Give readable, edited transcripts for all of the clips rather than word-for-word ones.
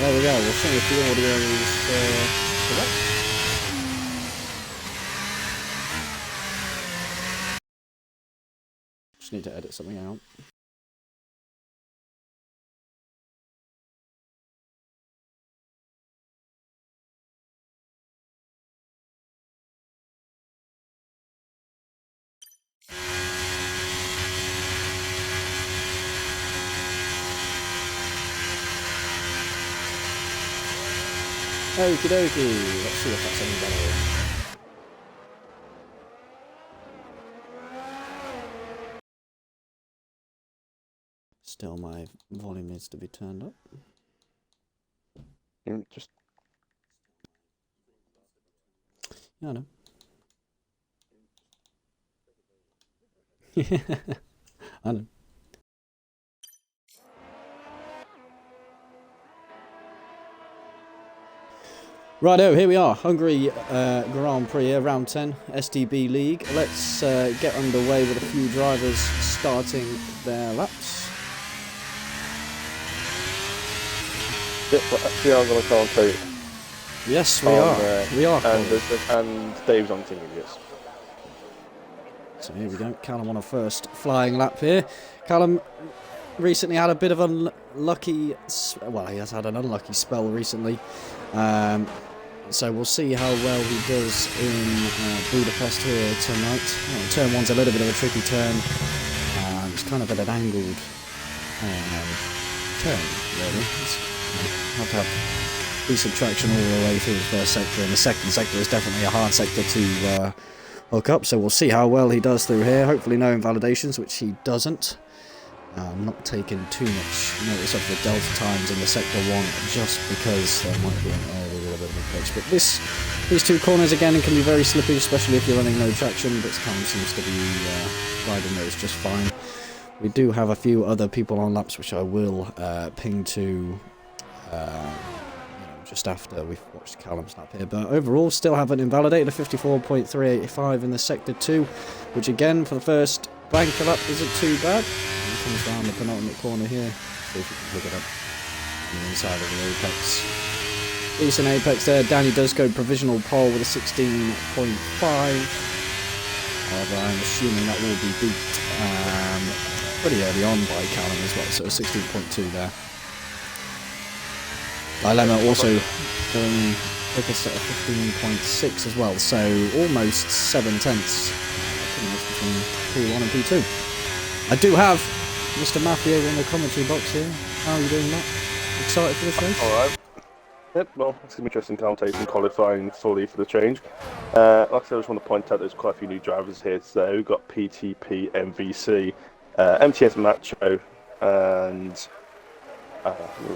there we go. We'll see if the audio is correct. Just need to edit something out. Okie dokie, let's see if that's any better. Still, my volume needs to be turned up. Just... Yeah, I know. I know. Righto, here we are, Hungary Grand Prix, round 10, STB League. Let's get underway with a few drivers starting their laps. Yep, we are going to commentate. Yes, we are. We are. And Dave's on Team Idiots. So here we go. Callum on a first flying lap here. Callum recently had a bit of unlucky... Well, he has had an unlucky spell recently. So we'll see how well he does in Budapest here tonight. Oh, turn 1's a little bit of a tricky turn. It's kind of at an angled turn, really. You have to have decent traction all the way through the first sector, and the second sector is definitely a hard sector to hook up, so we'll see how well he does through here. Hopefully no invalidations, which he doesn't. Not taking too much notice of the delta times in the sector 1, just because there might be a little bit of a pitch. But these two corners again can be very slippy, especially if you're running no traction, but Callum seems to be riding those just fine. We do have a few other people on laps, which I will ping to just after we've watched Callum's lap here. But overall, still haven't invalidated a 54.385 in the sector 2, which again, for the first banker lap, isn't too bad. He comes down the penultimate corner here. See if we can pick it up on the inside of the apex. Decent apex there. Danny does go provisional pole with a 16.5. However, I'm assuming that will be beat pretty early on by Callum as well, so 16.2 there. Dilemma also going quickest at a 15.6 as well, so almost 7 tenths pretty much between P1 and P2. I do have Mr. Matthew in the commentary box here. How are you doing, Matt? Excited for this race? Alright. Yep, well, it's going to be interesting commentating, qualifying fully for the change. Like I said, I just want to point out there's quite a few new drivers here today. We've got PTP, MVC, MTS Macho, and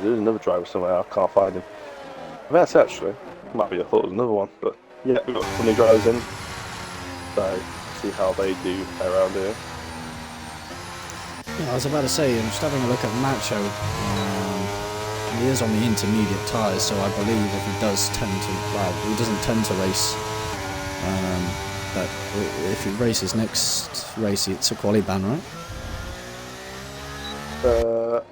there's another driver somewhere, I can't find him. That's actually, might be, I thought it was another one, but yeah, we've got some new drivers in, so see how they do around here. Yeah, I was about to say, I'm just having a look at Macho. He is on the intermediate tyres, so I believe if he does tend to, well, he doesn't tend to race, but if he races next race, it's a quali ban, right?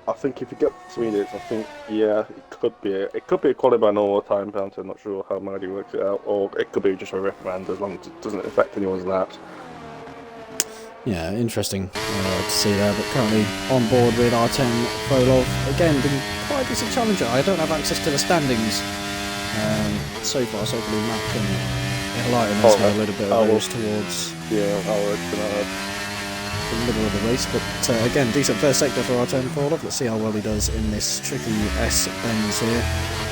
I think if you get intermediates, I think, yeah, it could be a quali ban or a time penalty. I'm not sure how Maddie works it out, or it could be just a reprimand as long as it doesn't affect anyone's laps. Yeah, interesting to see there, but currently on board with R10 Frolov. Again, been quite a decent challenger. I don't have access to the standings so far, so hopefully Matt can enlighten us a little bit of those towards the middle of the race. But again, decent first sector for R10 Frolov. Let's see how well he does in this tricky S bends here.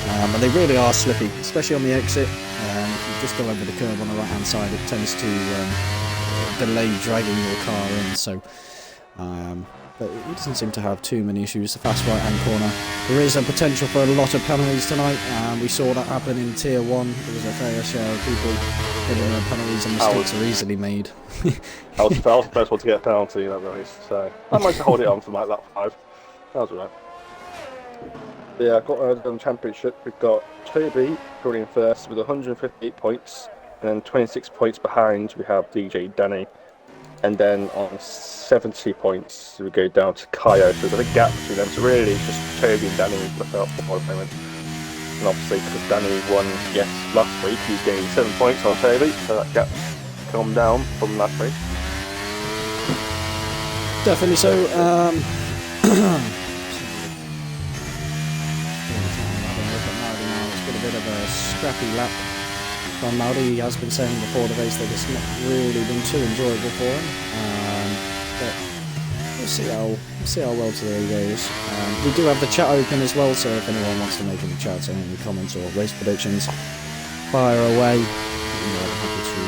And they really are slippy, especially on the exit. If you just go over the curve on the right hand side, it tends to delay dragging your car in, so but he doesn't seem to have too many issues. The fast right hand corner, there is a potential for a lot of penalties tonight, and we saw that happen in tier 1. There was a fair share of people getting their penalties, and mistakes are easily made. I was the first one to get a penalty in that race, so I managed to hold it on for like lap 5. That was alright. Yeah, I've got the championship. We've got Toby currently in first with 158 points. And then 26 points behind, we have DJ Danny. And then on 70 points, we go down to Kaio. So there's a big gap between them. So really, it's just Toby and Danny left out for the moment. And obviously, because Danny won, yes, last week, he gained 7 points on Toby, so that gap's come down from last week. Definitely so. It's been a bit of a scrappy lap from Mauri. He has been saying before the race that it's not really been too enjoyable for him. But we'll see how well today goes. We do have the chat open as well, so if anyone wants to make any chats, any comments or race predictions, fire away. I'm happy to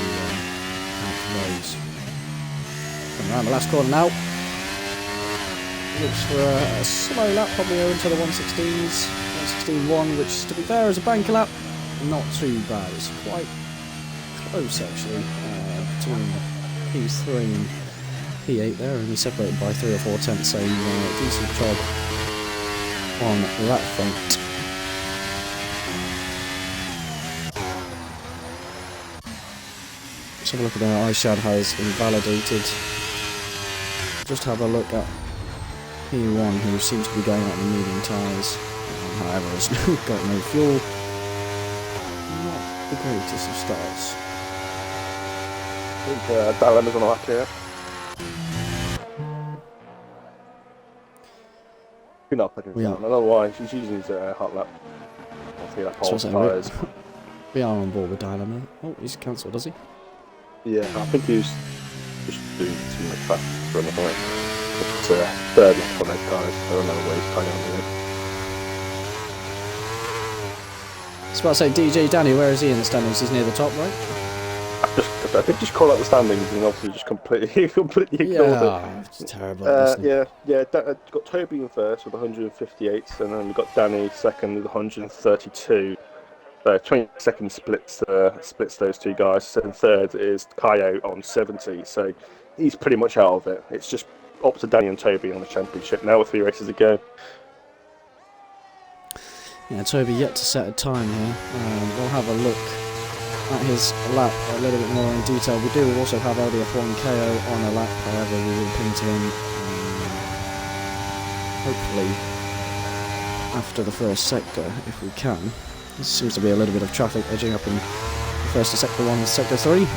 answer those. Coming around the last corner now. Looks for a slow lap, probably owing to the 116s. 116.1, which, to be fair, is a banker lap. Not too bad. It's quite close, actually, between P3 and P8 there, only separated by 3 or 4 tenths, so decent job on that front. Let's have a look at how iShad has invalidated. Just have a look at P1, who seems to be going out in medium tyres. However, has got no fuel. Not the greatest of starts. I think Dilemma's on the lap here. You're not putting it down. I don't know why. She's using his hot lap. I think that Paul's tyres. We are on board with Dilemma. Oh, he's cancelled, does he? Yeah, I think he's just doing too much fast run, I think. It's third lap on those tyres. I don't know where he's kind of on it. I was about to say, DJ Danny, where is he in the standings? He's near the top, right? I did just call out the standings and obviously just completely ignored it. It's terrible. Got Toby in first with 158, and then we've got Danny second with 132. 20 seconds splits those two guys. And third is Kaio on 70, so he's pretty much out of it. It's just up to Danny and Toby on the championship now with 3 races to go. Yeah, Toby yet to set a time here. We'll have a look at his lap a little bit more in detail. We do also have LDF1 KO on a lap, however we will ping to him hopefully after the first sector if we can. There seems to be a little bit of traffic edging up in the first to sector 1 and sector 3.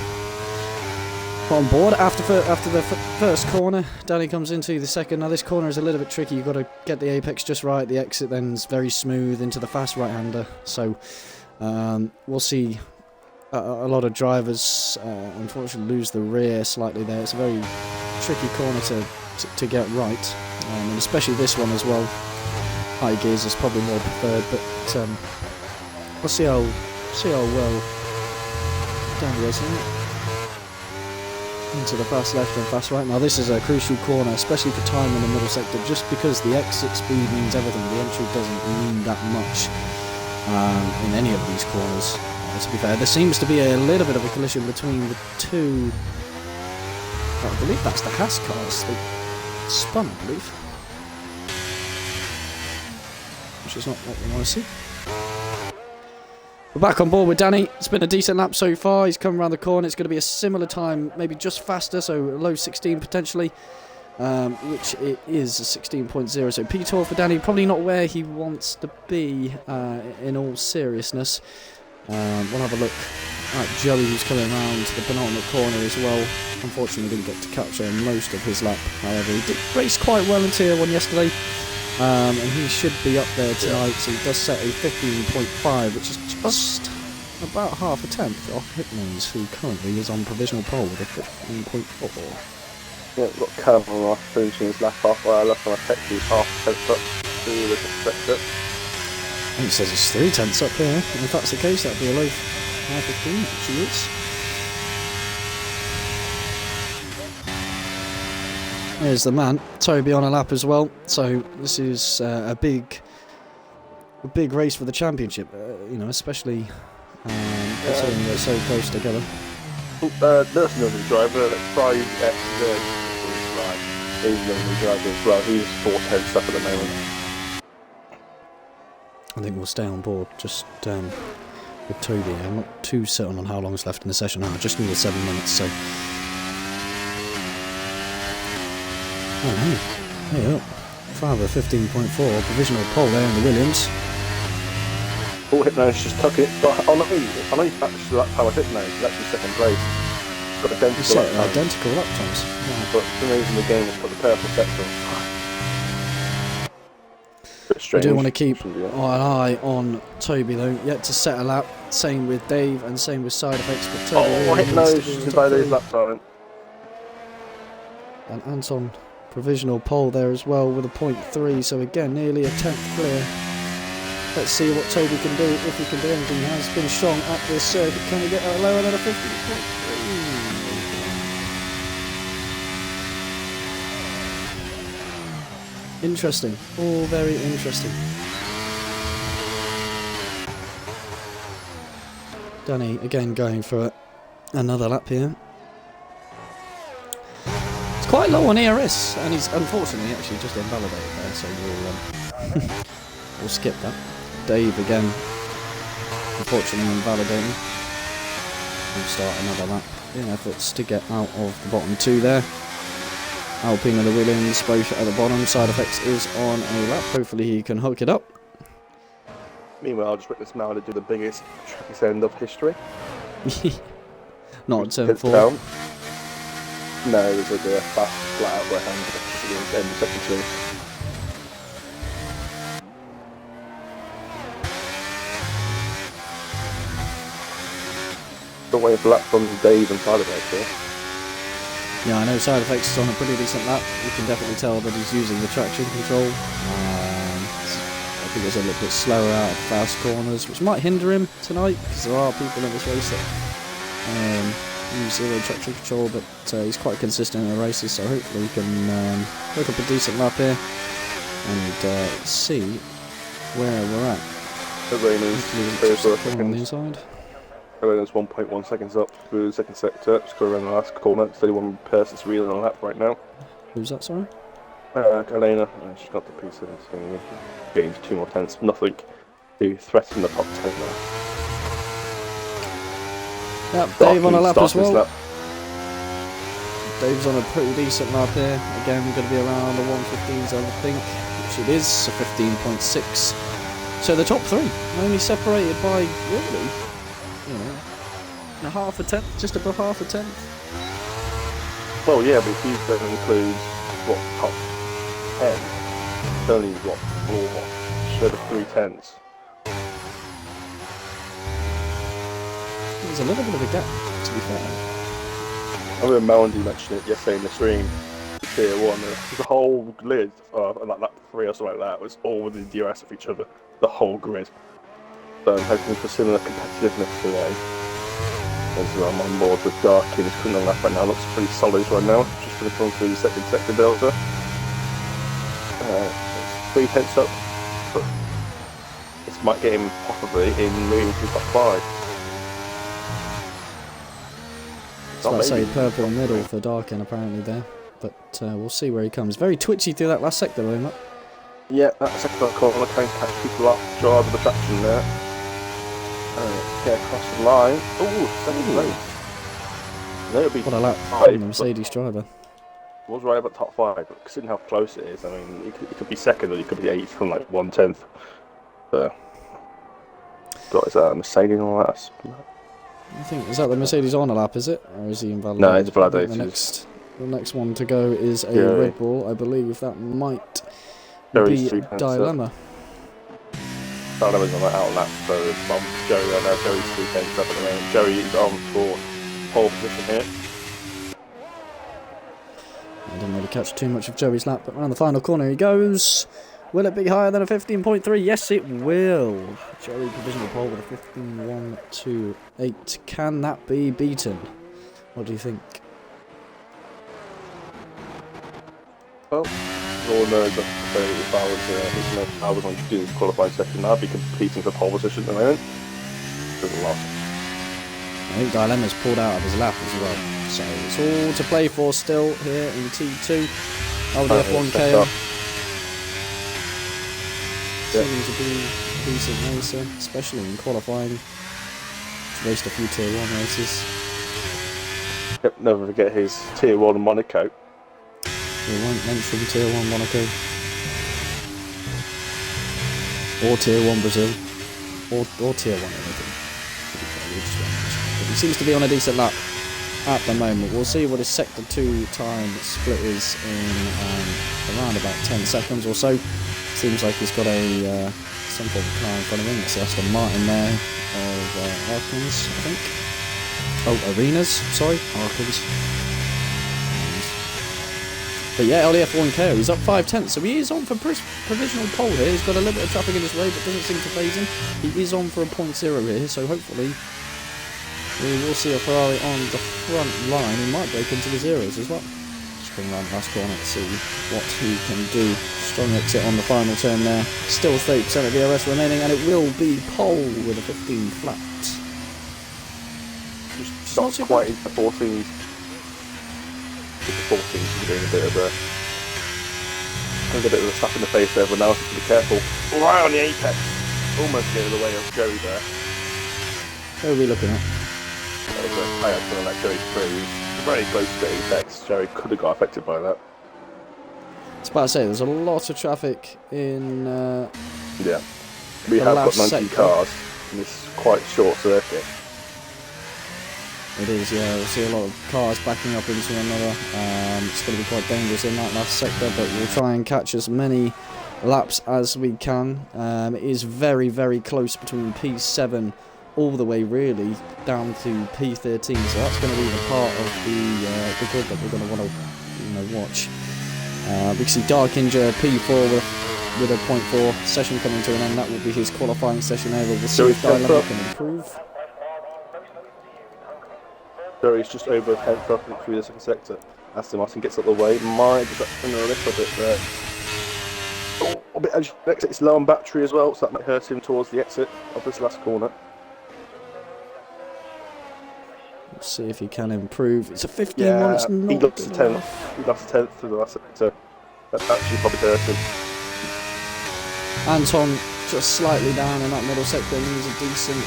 On board after the first corner, Danny comes into the second. Now this corner is a little bit tricky. You've got to get the apex just right. The exit then is very smooth into the fast right-hander. So we'll see a lot of drivers unfortunately lose the rear slightly there. It's a very tricky corner to get right, and especially this one as well. High gears is probably more preferred, but we'll see how well Danny does into the fast left and fast right. Now this is a crucial corner, especially for time in the middle sector, just because the exit speed means everything. The entry doesn't mean that much in any of these corners. To be fair, there seems to be a little bit of a collision between the two. I believe that's the Haas cars. They spun, I believe, which is not what we want to see. We're back on board with Danny. It's been a decent lap so far. He's come around the corner. It's going to be a similar time, maybe just faster, so low 16 potentially, which it is a 16.0. So P12 for Danny, probably not where he wants to be in all seriousness. We'll have a look at Joey, who's coming around the penultimate corner as well. Unfortunately didn't get to capture most of his lap. However, he did race quite well in Tier 1 yesterday. And he should be up there tonight, so he does set a 15.5, which is just about half a tenth off Hickman's, who currently is on provisional pole with a 15.4. Yeah, we've got Callum off finishing his lap off, while I left on a text he's half a tenth up to the sector. He says it's 3 tenths up here, and if that's the case, that'd be a low 15, which he is. Here's the man, Toby on a lap as well. So this is a big race for the championship. Especially considering they're so close together. There's another driver. That's 5X. He's another driver as well. He's 4 tenths up at the moment. I think we'll stay on board just with Toby. I'm not too certain on how long is left in the session now. Just under 7 minutes. So. Oh, hey up. Father 15.4, provisional pole there in the Williams. Oh, Hypno's just took it. But I know he's actually that time I Hypno. He's actually second place. Got identical lap times. Identical lap times. Yeah. But for some reason the game has put the purple sector on. I do want to keep an eye on Toby though. Yet to set a lap. Same with Dave and same with Side Effects. But Toby Hypno's just by those lap time. And Anton, provisional pole there as well with a 0.3. So again, nearly a 10th clear. Let's see what Toby can do, if he can do anything. He has been strong at this circuit. Can he get lower than a 50.3? Interesting. All very interesting. Danny again going for another lap here. It's quite low on ERS, and he's unfortunately actually just invalidated there, so we'll skip that. Dave again, unfortunately invalidating. We'll start another lap in efforts to get out of the bottom two there. Alpine and the Williams both at the bottom. Side Effects is on a lap. Hopefully he can hook it up. Meanwhile, I just witnessed Mauda do the biggest track end of history. Not turn 4. Down. No, it was a fast flat out right hand at the end of second two. Still waiting for lap from Dave and Side Effects here. Yeah, I know Side Effects is on a pretty decent lap. You can definitely tell that he's using the traction control. I think it's a little bit slower out of fast corners, which might hinder him tonight, because there are people in this race that use zero traction control, but he's quite consistent in the races, so hopefully he can hook up a decent lap here and see where we're at. On the inside. Elena's 1.1 seconds up through the second sector, just going around the last corner. It's only one person's reeling on a lap right now. Who's that, sorry? Elena, she's got the P17, gained 2 more tenths, nothing to threaten the top 10 now. Yep, Dave on a lap as well. Dave's on a pretty decent lap here. Again, going to be around the 115s, I think, which it is, so 15.6. So the top 3, only separated by, really, half a tenth, just above half a tenth. Well, yeah, but if you don't include top 10, it's only 4, short of 3 tenths. There's a little bit of a gap, to be fair. I remember Melody mentioned it yesterday in the stream. Tier 1, the whole grid, like lap 3 or something like that, was all within DRS of each other. The whole grid. So I'm hoping for similar competitiveness today. As I'm on board with Darky, his current lap right now looks pretty solid right now. Just going to come through the second sector delta. It's 3 tenths up, but this might get him possibly in moving to top 5. So I say purple middle for Darkin apparently there, but we'll see where he comes. Very twitchy through that last sector though, Matt. Yeah, that second corner trying to catch people off, drive with the traction there. Get across the line. Oh, second place. What a lap from the Mercedes driver. I was right about top 5, but considering how close it is, I mean, he could be second or he could be 8th from like 1/10. So, got his Mercedes and all that. I think, is that the Mercedes on a lap, is it? Or is he invalidated? No, it's validated. The next one to go is a Red Bull. I believe that might Joey's be a dilemma. Dilemma's on that out lap, so Joey right now, Joey's 3 tenths up at the moment. Joey is on for pole position here. I didn't really catch too much of Joey's lap, but around the final corner he goes. Will it be higher than a 15.3? Yes, it will. Joey provisional pole with a 15.128. Can that be beaten? What do you think? Well, all knows that if I was on doing the qualifying session, I'd be competing for pole position at the moment. There's a lot. I think Dilemma's pulled out of his lap as well. So it's all to play for still here in T2. Audi F1 KO. Seems to be a decent racer, especially in qualifying. He's raced a few Tier 1 races. Yep, never forget his Tier 1 Monaco. We won't mention Tier 1 Monaco. Or Tier 1 Brazil. or tier 1 anything. But he seems to be on a decent lap at the moment. We'll see what his sector 2 time split is in around about 10 seconds or so. Seems like he's got a some form of car in front of him. It's Aston Martin there of Arkans, I think. Oh, Arenas, sorry, Arkans. But yeah, LDF1KO, he's up 5/10, so he is on for provisional pole here. He's got a little bit of traffic in his way, but doesn't seem to faze him. He is on for a 0.0 here, so hopefully we will see a Ferrari on the front line. He might break into the zeros as well. Just bring around the last corner to see what he can do. Strong exit on the final turn there. Still 30% of DRS remaining, and it will be pole with a 15 flat. Just not quite into the 14s. The 14s are doing a bit of a slap in the face there, but now have to be careful. Right on the apex. Almost getting in the way of Joey there. Who are we looking at? I had to let Joey through. Very close to the apex. Joey could have got affected by that. I was about to say, there's a lot of traffic in yeah. We have got 90 sector. cars in this quite short circuit. It is, yeah. We'll see a lot of cars backing up into another. It's going to be quite dangerous in that last sector, but we'll try and catch as many laps as we can. It is very, very close between P7 all the way really down to P13, so that's going to be the part of the grid that we're going to want to watch. We can see Darkinger P4 with a 0.4 session coming to an end. That will be his qualifying session over. We'll see if Dilemma can improve. So he's just over 10th up through the second sector. Aston Martin gets out of the way. Might just in a little bit there. Oh, a bit edge. Exit is low on battery as well, so that might hurt him towards the exit of this last corner. Let's see if he can improve. It's a 15-1. Yeah, It's not he lost good 10th. enough. He lost 10th through the last sector. That actually probably hurt him. Anton just slightly down in that middle sector. Needs a decent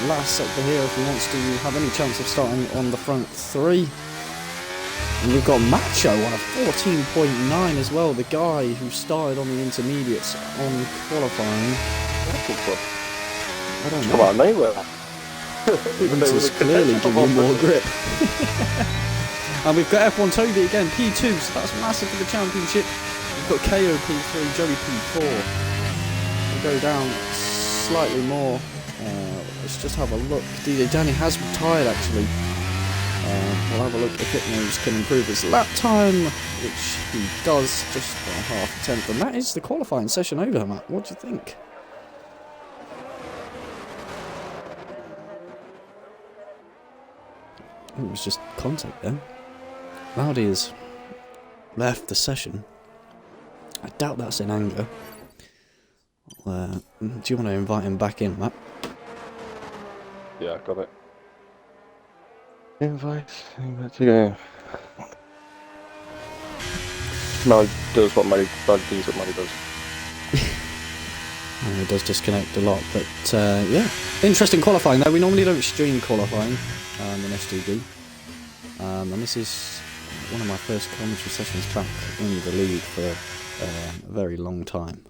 last sector here if he wants to have any chance of starting on the front 3. And we've got Macho on a 14.9 as well. The guy who started on the intermediates on qualifying. I don't know. Come on, nowhere. Just clearly give you more grip. And we've got F1 Toby again, P2, so that's massive for the championship. We've got KO P3, Joey P4. We'll go down slightly more. Let's just have a look. DJ Danny has retired actually. We'll have a look if Hypnos can improve his lap time, which he does just by half a tenth. And that is the qualifying session over, Matt. What do you think? It was just contact there. Laudy has left the session. I doubt that's in anger. Do you want to invite him back in, Matt? Yeah, I got it. Invite to go. Mally does what Mally does. And it does disconnect a lot, but yeah. Interesting qualifying though. We normally don't stream qualifying in STB. And this is one of my first commentary sessions back in the league for a very long time.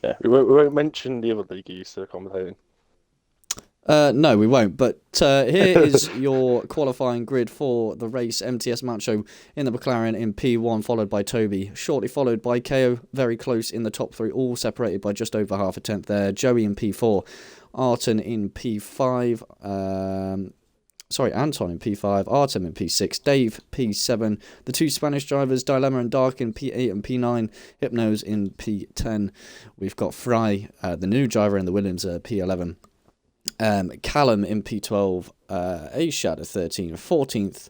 Yeah, we won't mention the other league you used to commentating. No, we won't. But here is your qualifying grid for the race. MTS Macho in the McLaren in P1, followed by Toby. Shortly followed by KO, very close in the top 3, all separated by just over half a tenth there. Joey in P4, Arton in P5. Anton in P5, Artem in P6, Dave P7, the 2 Spanish drivers, Dilemma and Dark in P8 and P9, Hypnos in P10. We've got Fry, the new driver in the Williams, P11. Callum in P12, A-Shadow 13, 14th.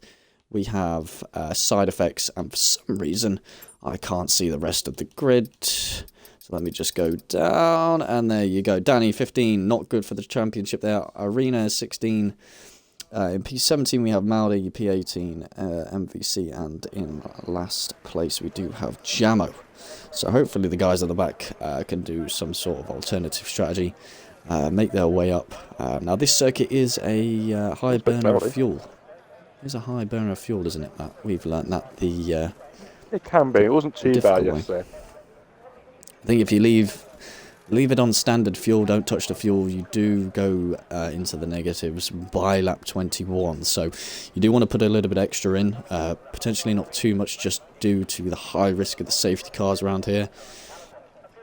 We have Side Effects, and for some reason I can't see the rest of the grid. So let me just go down, and there you go. Danny 15, not good for the championship there. Arena 16. In P17 we have Maudi, P18, MVC, and in last place we do have Jamo. So hopefully the guys at the back can do some sort of alternative strategy, make their way up. Now this circuit is a high burner of fuel. It's a high burner of fuel, isn't it, Matt? We've learnt that it can be. It wasn't too bad yesterday. I think if you leave Leave it on standard fuel, don't touch the fuel. You do go into the negatives by lap 21, so you do want to put a little bit extra in, potentially not too much just due to the high risk of the safety cars around here.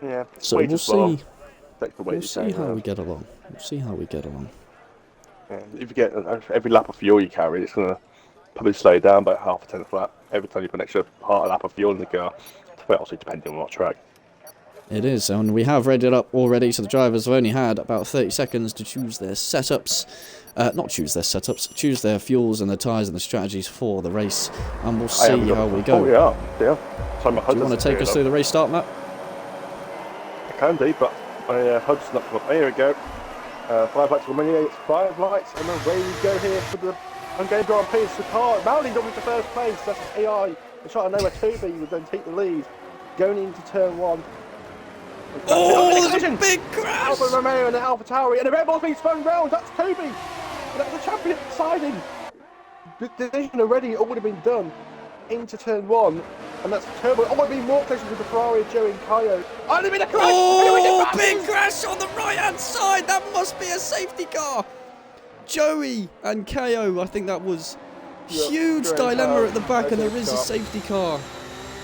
Yeah, so we'll see. We'll see how we get along. We'll see how we get along. Yeah, if you get every lap of fuel you carry, it's going to probably slow you down by half a tenth lap every time you put an extra half a lap of fuel in the car, but also depending on what track. It is, and we have read it up already, so the drivers have only had about 30 seconds to choose their setups. Not choose their setups, choose their fuels and the tyres and the strategies for the race, and we'll see how we go. Oh, yeah. So do you want to take us through the race start, Matt? I can do, but my HUD's not come up. Here we go. 5 lights for Romania, it's 5 lights, and then away we go here for the Hungarian Grand Prix. It's the car. Maldini got into first place, that's AI. They're trying to know where Toby would then take the lead. Going into turn 1. Oh, there's a big crash! Alfa Romeo and Alfa Tauri, and the red ball's being spun round. That's Toby. And that's the champion deciding. The decision already would have been done into turn 1, and that's Turbo. Oh, would be more closer to the Ferrari, Joe and Kayo. Oh, there's been a crash! Oh, big crash on the right-hand side. That must be a safety car. Joey and Kayo, I think that was huge dilemma at the back, and there is a safety car.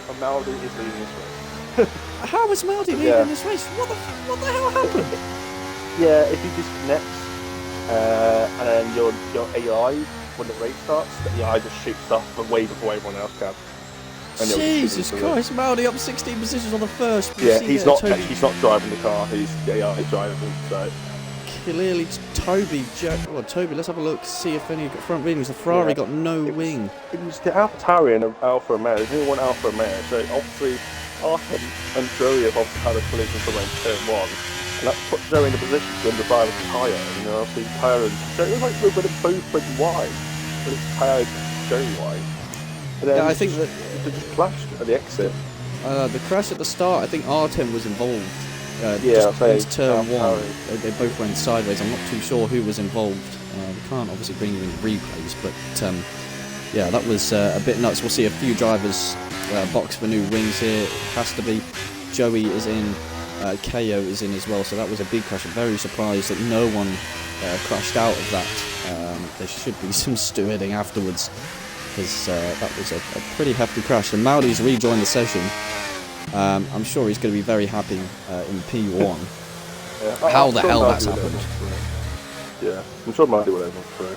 And Maldi is leading this race. How is Maldi leading this race? What the hell happened? Yeah, if you disconnect and then your AI, when the race starts, the AI just shoots off way before everyone else can. Jesus Christ, Maldi up 16 positions on the first. Yeah, he's not driving the car, he's the AI driving, so... Clearly Toby, Toby, let's have a look, see if any front wings. The Ferrari got no wing. It was the Alfa Tauri and Alfa Romeo. There's only one Alfa Romeo, so obviously Arthur and Joey have obviously had a collision somewhere in turn 1, and that puts Joey in a position to underdrive with Tyre. You know, obviously Tyre and Joey, it was like a little bit of both went wide, but it's Tyre and Joey wide. And then I think that they just clashed at the exit. The crash at the start, I think Artem was involved. Just turn 1, they both went sideways. I'm not too sure who was involved. We can't obviously bring you in replays, but yeah, that was a bit nuts. We'll see a few drivers box for new wings here. It has to be. Joey is in, KO is in as well, so that was a big crash. I'm very surprised that no one crashed out of that. There should be some stewarding afterwards, because that was a pretty hefty crash. And Maldi's rejoined the session. I'm sure he's going to be very happy in P1. How the hell that's happened? Yeah, I'm sure Maldi will able through.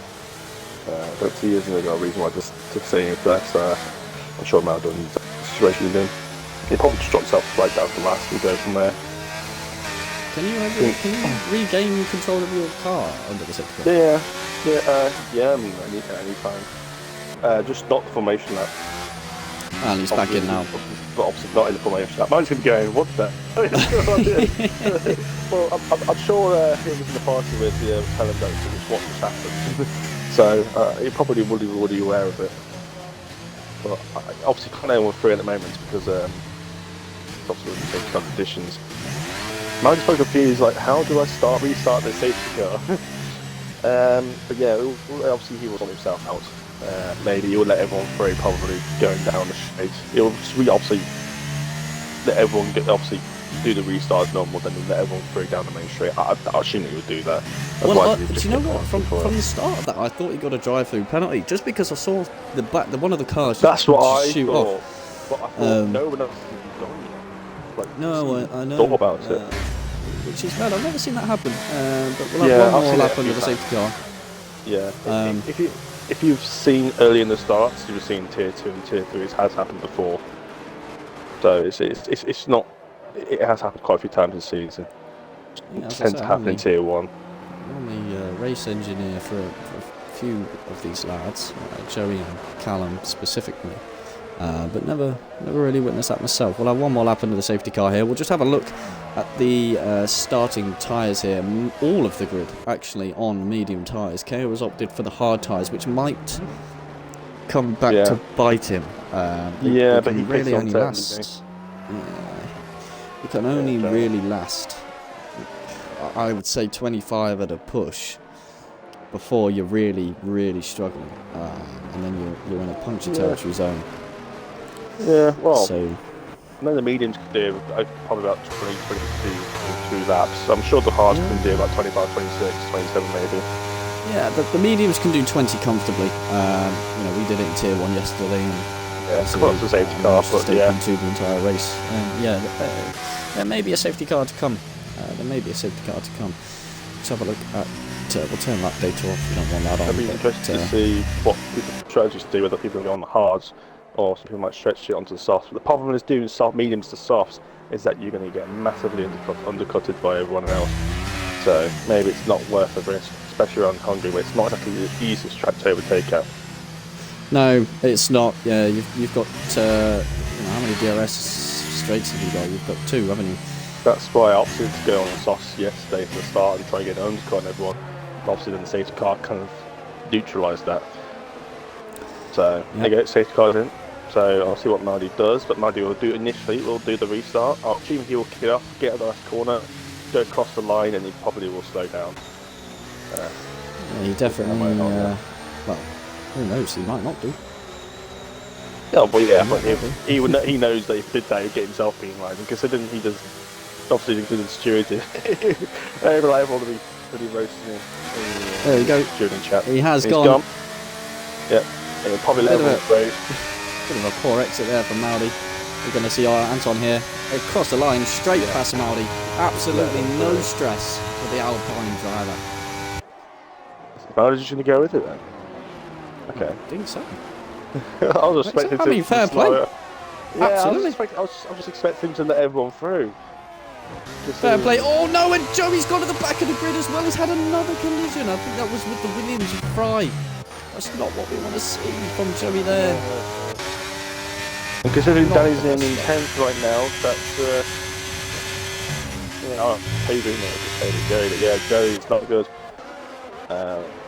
Don't see isn't a reason why just saying it, but I'm sure Maldi will the situation he's in. He'll probably just drop himself right down to last and go from there. Can you regain control of your car under the safety car? I mean, any time. Just not the formation lap. And he's back in now. But obviously not in the formation lap. Mine's going to be going, what the? Well, I'm sure he was in the party with the telling that what just happened. So he probably would be aware of it. But I obviously can't know we're free at the moment because it's obviously the same conditions. Mine just spoke he's like, how do I restart the safety car? But yeah, obviously he was on himself out. Maybe he would let everyone through, probably going down the straight. He'll obviously let everyone do the restart normal, then let everyone through down the main straight. I assume he would do that. Well, do you know what? From the start of that, I thought he got a drive-through penalty just because I saw one of the cars. That's what I shoot thought. Off. But I thought no one else has done it. Like, no, I know. Thought about it. Which is mad. I've never seen that happen. But we'll have one more lap under the safety car. Yeah. If you've seen early in the starts, you've seen tier 2 and tier 3. It has happened before. So it's not. It has happened quite a few times this season. It tends to happen in tier 1. I'm the race engineer for a few of these lads, Joey and Callum specifically, but never really witnessed that myself. We'll have one more lap under the safety car here. We'll just have a look at the starting tyres here. All of the grid actually on medium tyres. KO has opted for the hard tyres, which might come back to bite him. But he really only last. He can only really last, I would say, 25 at a push before you're really, really struggling, and then you're in a puncture territory zone. Yeah, well. So I know the mediums can do probably about 20, 22 laps. So I'm sure the hards can do about 25, 26, 27 maybe. Yeah, the mediums can do 20 comfortably. You know, we did it in Tier 1 yesterday, and yeah, it's close to safety car, but yeah. Into the entire race. Yeah, there may be a safety car to come. There may be a safety car to come. Let's have a look at. We'll turn that data off. We don't want that on. I'd be interested to see what people strategies do, whether people go on the hards or some people might stretch it onto the softs. But the problem is doing mediums to softs is that you're going to get massively undercutted by everyone else. So maybe it's not worth the risk, especially around Hungary, where it's not exactly the easiest track to overtake at. No, it's not. Yeah, you've got you know, how many DRS straights have you got? You've got 2, haven't you? That's why I opted to go on the softs yesterday from the start and try and get an undercut on everyone. Obviously, then the safety car kind of neutralised that. So there you go, safety car's in. So I'll see what Maldi does, but Maldi will do initially. Will do the restart. I'll assume he will kick it off, get out of the last corner, go across the line, and he probably will slow down. Yeah, he definitely. Well, who knows? He might not do. Yeah, but yeah, but he knows that if he did that, he'd get himself penalised. And considering he does, obviously including security, they're liable to be pretty roasting him. There you go. During chat. He has gone. Yeah, he'll probably let him bit of a poor exit there from Maldi. We're going to see Anton here across the line, straight past Maldi. Absolutely no stress for the Alpine driver. Maldi's just going to go with it then. Okay. I think so. I was expecting I mean, fair play. Yeah, absolutely. I was just expecting him to let everyone through. Fair play. Oh no, and Joey's gone to the back of the grid as well. He's had another collision. I think that was with the Williams and Fry. That's not what we want to see from Joey there. And considering Danny's in 10th right now, that's Joey's not good.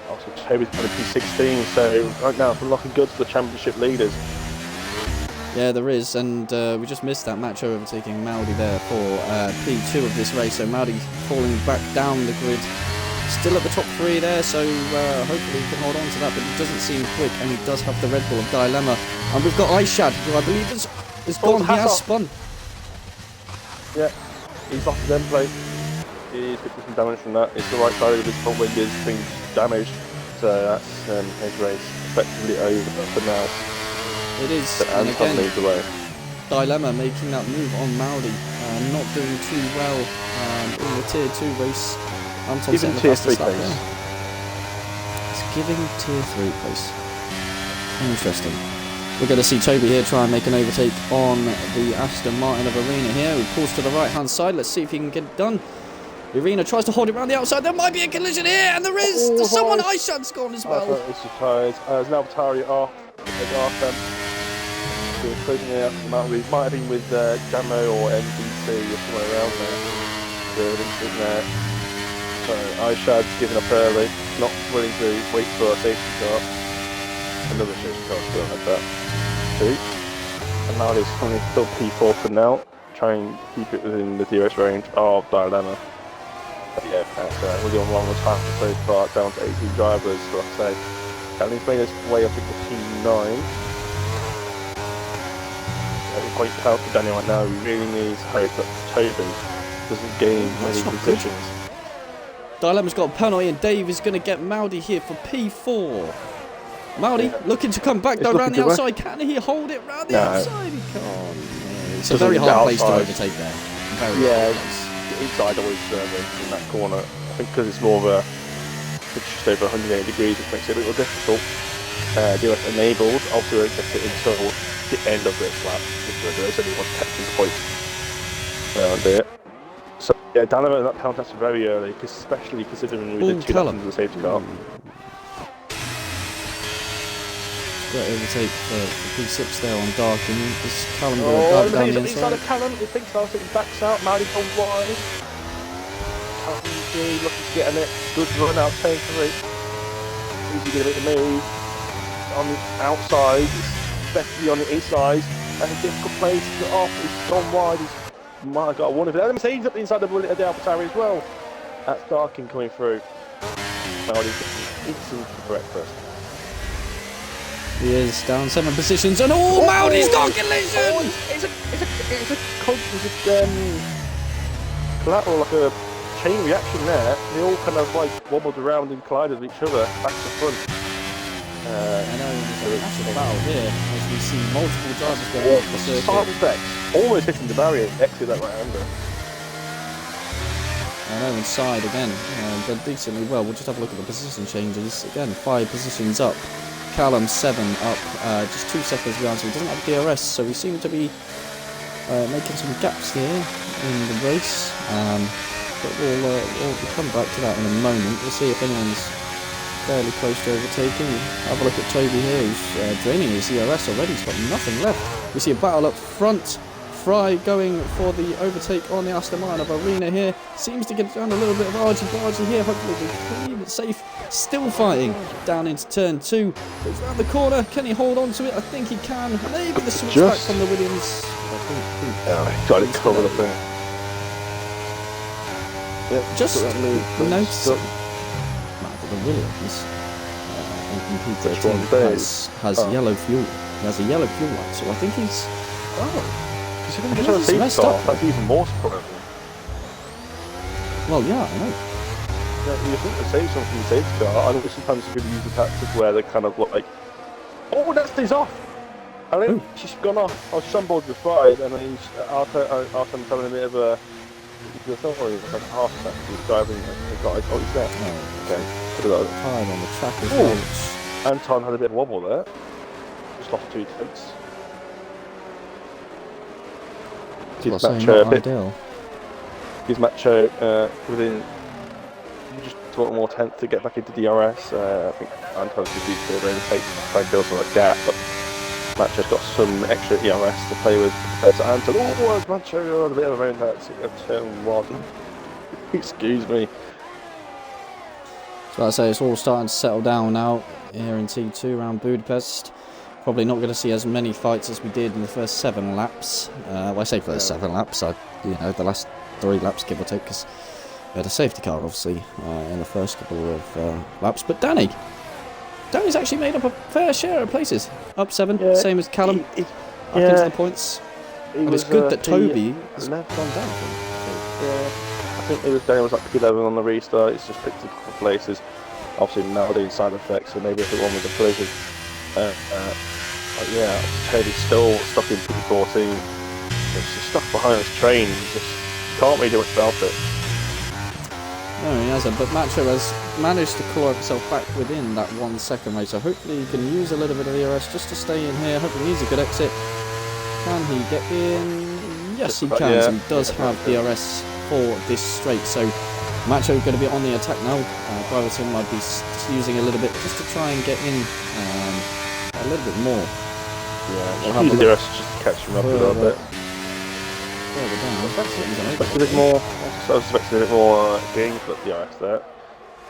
Also, Toby's going to be 16, so right now we're looking good for the championship leaders. Yeah, there is, and we just missed that match overtaking Maldi there for P2 of this race. So Maldi falling back down the grid, still at the top 3 there. So hopefully he can hold on to that, but he doesn't seem quick, and he does have the Red Bull of Dilemma. And we've got Aishad, who I believe is gone. He has spun. Yeah, he's off the end plate. He's got some damage from that. It's the right side of his front wing is being damaged, so that's his race effectively over for now. It is, and again, Dilemma making that move on Maldi, not doing too well in the Tier 2 race. Anton setting the fastest lap there. It's giving Tier 3 place. Interesting. We're going to see Toby here try and make an overtake on the Aston Martin of Arena here. He pulls to the right hand side. Let's see if he can get it done. Arena tries to hold it around the outside. There might be a collision here, and there is. There's someone. Aishad's gone as well. It's surprise. There's now Batari off. Closing it out. We might have been with Jamo or NBC or somewhere around there. There. So Aishad's giving up early, not willing to wait for a safety car. Another safety car still had that. 2. And now it's only still P4 for now. Try and keep it within the DRS range of Dilemma. But yeah, that's really on one time so far, down to 18 drivers. So I'd say Danny's made his way up into P9. We're quite proud for Danny right now. He really needs hope that Toby doesn't gain many positions. Dilemma's got a penalty, and Dave is going to get Maldi here for P4. Maldi looking to come back though around the outside. Can he hold it round the outside? He can't. It's a very hard place to overtake there. Inside always in that corner. I think because it's more of it's just over 180 degrees, it makes it a little difficult. DRS enabled, also won't get it until the end of this lap. There's only one catching point around it. So yeah, Dilemma that counts very early, especially considering we did 2 laps into the safety car. Great overtake for P6 there on Darkin. This Callum going to dive down the inside. Inside of Callum, he thinks so, he backs out, Maldi goes wide. Callum G looking to get in it, good run out, turn 3. Easy to get a bit of move. On the outside, especially on the inside, that's a difficult place to get off. He's gone wide, he's my God, one of it. And he's up the inside of the Alphatari as well. That's Darkin coming through. Maldi's eating for breakfast. He is down 7 positions, and Maldi's got a collision! It's a collateral, like a chain reaction there. They all kind of like wobbled around and collided with each other, back to front. I know there's a massive battle here as we see multiple drivers going off the circuit. Sideways, almost hitting the barrier, exit that right-hander. I know inside again, done decently well. We'll just have a look at the position changes. Again, 5 positions up. Callum 7 up, just 2 seconds behind, so he doesn't have DRS, so we seem to be making some gaps here in the race. But we'll come back to that in a moment. We'll see if anyone's fairly close to overtaking. Have a look at Toby here, who's draining his DRS already. He's got nothing left. We see a battle up front. Fry going for the overtake on the Aston Martin of Arena here. Seems to get down a little bit of argy-bargy here. Hopefully we can keep it safe. Still fighting down into turn 2. Goes round the corner. Can he hold on to it? I think he can. Maybe the switch back from the Williams. Got it covered up there. Yeah, just noticing that the Williams on computer has yellow fuel. He has a yellow fuel light, so I think he's... Because you're going to get on a safety car, that's even more surprising. Well, yeah, I know. Yeah, you think to save something from the safety car, I know sometimes you could use the tactic where they're kind of like, oh, that stays off! And then she's gone off. I was just on board with Fried, and then after I'm having a bit of a... The story was like half a second, he was driving, and got, oh, he's there. Oh, okay. Time on the track as well. Anton had a bit of wobble there. Just lost 2 tenths. His Macho within just a little more tenth to get back into DRS. I think Anton's reduced the overtake to try and build some gap, but Macho's got some extra DRS to play with compared to Anton. Oh, Macho on a bit of a round at turn 1. Excuse me. So I say it's all starting to settle down now here in T2 around Budapest. Probably not going to see as many fights as we did in the first 7 laps. Well, I say first 7 laps, the last 3 laps, give or take, because we had a safety car, obviously, in the first couple of laps. But Danny's actually made up a fair share of places. Up 7, same as Callum, up into the points. And it's good that Toby has gone down. Yeah, I think Daniel was like P11 on the restart. It's just picked a couple of places. Obviously, now they're side effects, so maybe if it one was a blizzard. Yeah, Teddy's still stuck in P14. It's just stuck behind his train. Just can't really do much about it. No, he hasn't. But Macho has managed to claw himself back within that 1 second race. So hopefully he can use a little bit of ERS just to stay in here. Hopefully he's a good exit. Can he get in? Yes, he can. Yeah. He does have DRS for this straight. So Macho going to be on the attack now. Driver Sim might be using a little bit just to try and get in a little bit more. Yeah, use DRS just to catch him up a little bit. Expected a bit more. I was expecting a bit more gain for DRS there.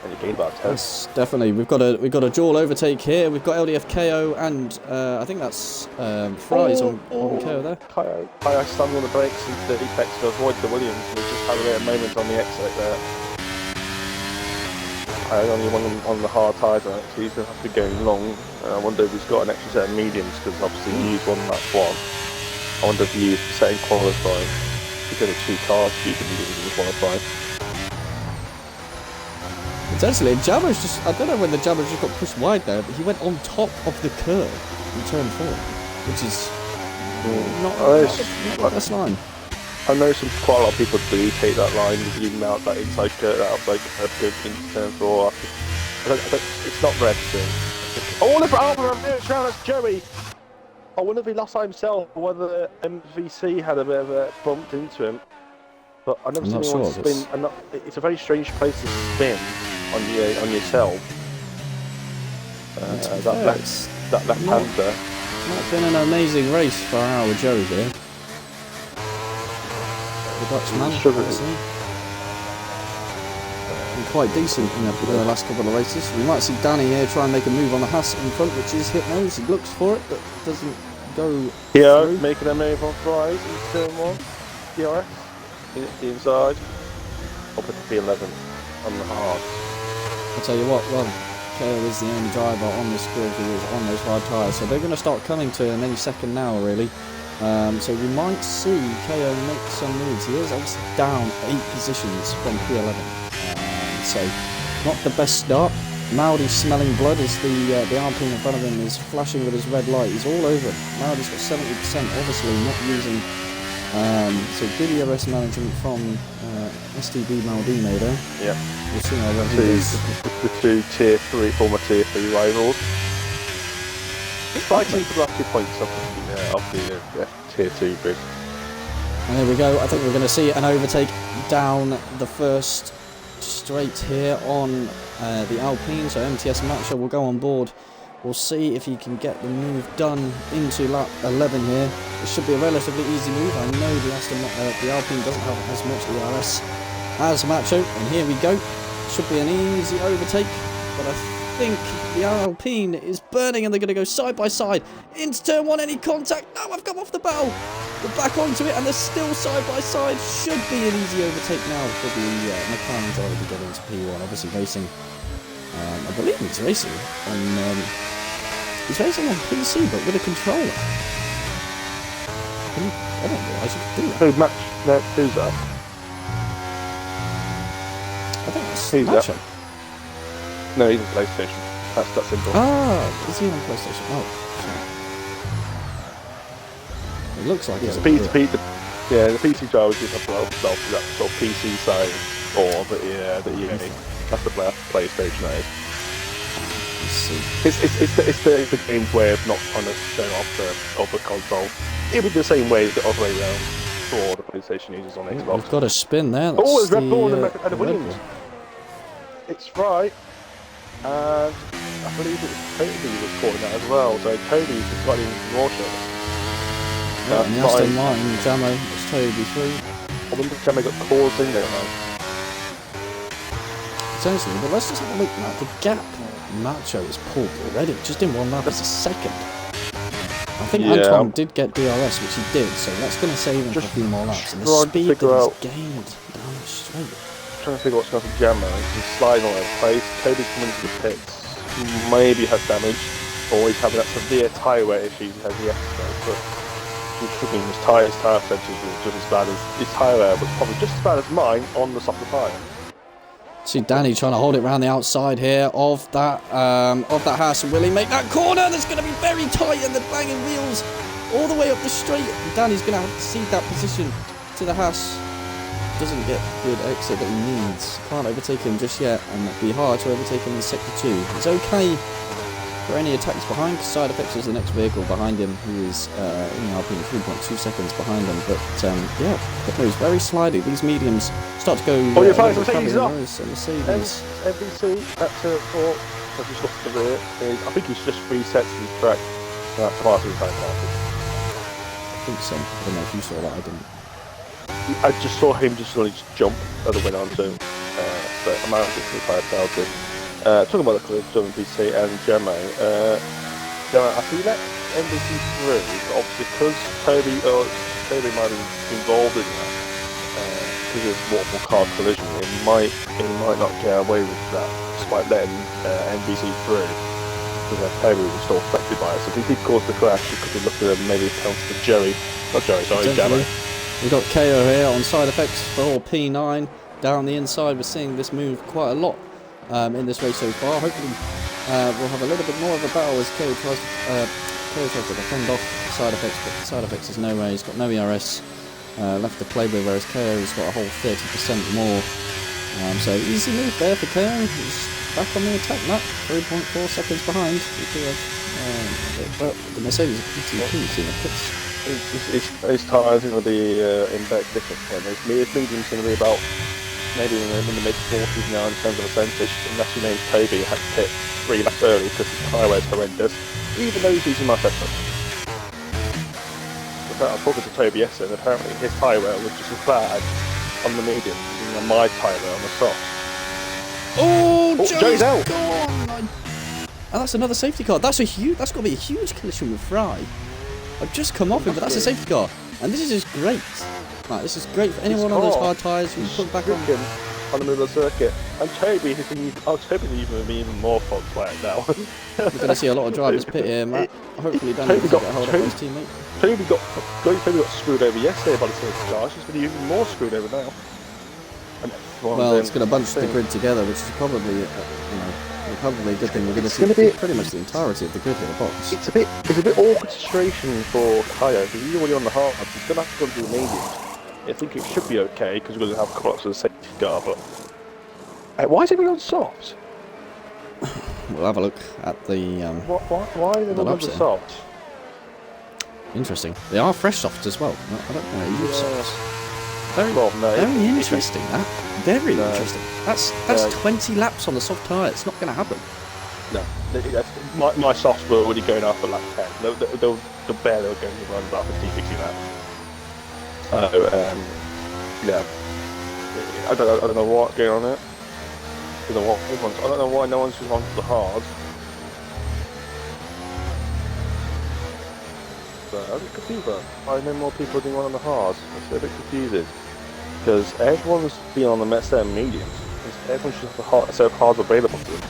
And you gained about 10. Yes, definitely. We've got a dual overtake here. We've got LDF KO and I think that's Fries on KO there. Kai standing on the brakes and the apex to avoid the Williams. We just had a bit of moment on the exit there. I only one on the hard tyres actually. He's going to have to go long. I wonder if he's got an extra set of mediums because obviously he used one lap 1. I wonder if he used the same qualifying. He's got 2 cars to use the mediums in qualifying. It's actually, Jabber's just, I don't know when the Jabber just got pushed wide there, but he went on top of the curve in turn 4, which is not the best line. I know quite a lot of people do take that line, even out that inside curve, that outside curve into turn 4. It's not red thing. Oh, look at Albert, that's Joey! I wonder if he lost by himself or whether MVC had a bit of a bumped into him. But I've never seen anyone spin. It's a very strange place to spin on yourself. That left hander. Not been an amazing race for our Joe here. The Dutchman, been quite decent in the last couple of races. We might see Danny here try and make a move on the Haas in front, which is hit nose. He looks for it, but doesn't go through. Making a move on Fries in turn 1. DRS. The inside. I'll put the P11 on the hard. I'll tell you what, well, KO is the only driver on this grid who is on those hard tyres, so they're going to start coming to him any second now, really. So we might see KO make some moves. He is obviously down 8 positions from P11. So not the best start. Maudi's smelling blood as the Alpine in front of him is flashing with his red light. He's all over him. Maudi's got 70%, obviously not using. So good ERS management from STB Maldino there. Yeah. We'll see how well he does. The two former tier 3 rivals. Fighting for the last 2 points of the tier 2 grid. And there we go. I think we're going to see an overtake down the first straight here on the Alpine. So MTS Macho will go on board. We'll see if he can get the move done into lap 11 here. It should be a relatively easy move. I know the Alpine doesn't have as much ERS as Macho. And here we go. Should be an easy overtake. But I think the Alpine is burning and they're going to go side by side into turn 1. Any contact? No, I've come off the battle. They're back onto it and they're still side by side. Should be an easy overtake now for the McLaren driver to get into P1. Obviously racing, I believe he's racing on PC but with a controller. I don't realise you could do that. Who's that? I think that's Who's Macho. that? No, he's on PlayStation. That's that simple. Ah, is he on PlayStation? Oh, sorry. It looks like Yeah, it's the PC drivers just have that sort of PC side or the EA. That's the PlayStation that is. It's the game's way of not kind of showing off the console. It would be the same way the other way around for the PlayStation users on Xbox. We've got a spin there. That's Oh, it's Red Bull and the the Williams. It's right. And I believe it was Toby was caught in that as well. So Toby's got in Russia. And the Aston Martin Jamo, it's Toby through. I wonder if Jamo got caught in there now. Essentially, but let's just have a look at the gap. Macho is pulled already, just in one lap. It's a second. I think Antoine did get DRS, which he did, so that's going to save him for a few more laps. And the speed that he's gained down the straight. Trying to figure what's going on with Jamo. He's sliding all over the place. Toby's coming into the pits. Maybe has damage, or he's having that severe tyre wear issue. He has the episode, but he's struggling. His tyre percentage was just as bad as his tyre wear was probably just as bad as mine on the softer tyre. See Danny trying to hold it around the outside here of that house, and will he make that corner? That's going to be very tight, and they're banging wheels all the way up the straight. Danny's going to have to cede that position to the house. Doesn't get good exit that he needs. Can't overtake him just yet, and it'd be hard to overtake him in sector 2. It's okay for any attacks behind, because Side Effects is the next vehicle behind him, who is in Alpine 3.2 seconds behind him. But yeah, it moves very slidey. These mediums start to go. Oh, you're fine. Mercedes is off. Mercedes. MVC at turn 4. So just look at the rear. I think he's just resets his track. That's far too time passes. I think so. I don't know if you saw that. I didn't. I just saw him just suddenly jump as I went on to but I'm out of the 5,000. Talking about the clips, MVC and Jamo. I see that MVC through, but obviously because Toby might be involved in that, because of multiple car collision, it might not get away with that, despite letting MVC through. Because Toby was still affected by it. So if he did cause the crash, it could be looking at maybe account for Jamo. We've got KO here on Side Effects for P9. Down the inside, we're seeing this move quite a lot in this race so far. Hopefully we'll have a little bit more of a battle as KO tries to defend off Side Effects, but Side Effects is nowhere. He's got no ERS left to play with, whereas KO's got a whole 30% more. So easy move there for KO. He's back on the attack map, 3.4 seconds behind. But the Mercedes PTP in the pits. His tyres are going to be in back different. His medium's going to be about maybe in the mid-40s now in terms of percentage, unless you name Toby had to pit 3 laps early because his tyre wear is horrendous, even though he's using my setup. I was talking to Toby yesterday, and apparently his tyre wear was just as bad on the medium than my tyre wear on the softs. Oh, Joey's out! Gone. And that's another safety car. That's got to be a huge collision with Fry. I've just come off him, but that's a safety car. And this is just great. Right, this is great for anyone on those hard tyres who put back on. on the middle of the circuit. And Toby is even more fun playing now. We're going to see a lot of drivers pit here, Matt. Hopefully Danny doesn't get hold of his teammate. Toby got screwed over yesterday by the safety car. She's going to be even more screwed over now. Well, it's going to bunch the grid together, which is probably, probably a good thing. We're going to see pretty much the entirety of the grid here, the box. It's a bit awkward situation for Kaya because he's already on the hard. He's going to have to go through the mediums. I think it should be okay because we're going to have clocks with the safety car. But why is everyone on softs? We'll have a look at the. Why are they on the softs? Interesting. They are fresh softs as well. I don't know. Use softs. Very interesting. That very interesting. That's 20 laps on the soft tyre. It's not going to happen. No, my softs were already going after lap 10. They're barely going to run about 50-60 laps. Yeah. I don't know what's going on there. I don't know why no one's just on the hard. But I'm a bit confused. Why no more people doing one on the hard? It's a bit confusing. Because everyone's been on the mediums. Everyone should have the set of hards available to them.